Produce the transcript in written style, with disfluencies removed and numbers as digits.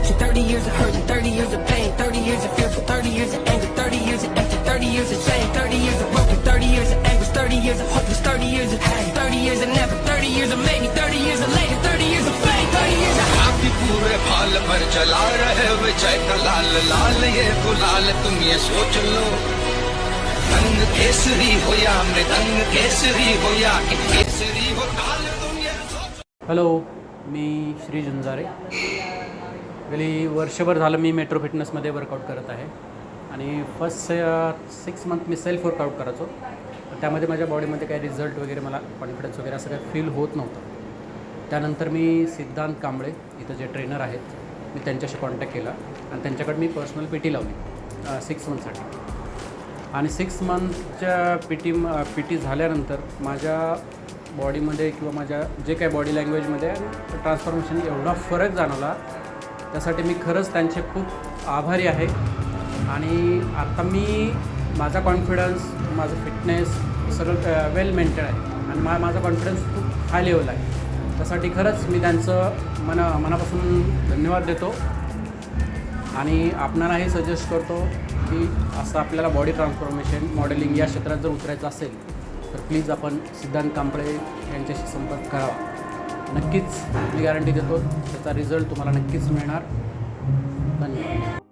addiction, 30 years of hurt, and 30 years of pain, 30 years of fear, 30 years of anger, 30 years of empty, 30 years of shame, 30 years of broken, 30 years of anguish, 30 years of hopeless, 30 years of hate, 30 years of never, 30 years of maybe, 30 years of later, 30 years of fame, 30 years of हाथी पूरे फाल पर चला रहे विजय का लाल लाल ये गुलाल तुम ये सोच लो रंग केसरी हो या मृदंग केसरी हो या केसरी हो काल तुम ये सोच। हॅलो, मी श्री झुंजारे. गेली वर्षभर झालं मी मेट्रो फिटनेसमध्ये वर्कआउट करत आहे आणि फर्स्ट 6 मंथ मी सेल्फ वर्कआउट करायचो. त्यामध्ये माझ्या बॉडीमध्ये काही रिझल्ट वगैरे मला कॉन्फिडन्स वगैरे असं काही फील होत नव्हतं. त्यानंतर मी सिद्धांत कांबळे इथं जे ट्रेनर आहेत मी त्यांच्याशी कॉन्टॅक्ट केला आणि त्यांच्याकडे मी पर्सनल PT लावली 6 मंथसाठी. आणि 6 मंथच्या PT झाल्यानंतर माझ्या बॉडीमध्ये किंवा माझ्या जे काही बॉडी लँग्वेजमध्ये ट्रान्सफॉर्मेशन एवढा फरक जाणवला. त्यासाठी मी खरंच त्यांचे खूप आभारी आहे. आणि आता मी माझा कॉन्फिडन्स माझं फिटनेस सगळं वेल मेंटेन आहे आणि माझा कॉन्फिडन्स खूप हाय लेवल आहे. त्यासाठी खरंच मी त्यांचं मनापासून धन्यवाद देतो आणि आपणालाही सजेस्ट करतो की असं आपल्याला बॉडी ट्रान्सफॉर्मेशन मॉडेलिंग या क्षेत्रात जर उतरायचं असेल तर प्लीज आपण सिद्धांत कांबळे यांच्याशी संपर्क करावा. नक्कीच मी गॅरंटी देतो त्याचा रिझल्ट तुम्हाला नक्कीच मिळणार. धन्यवाद.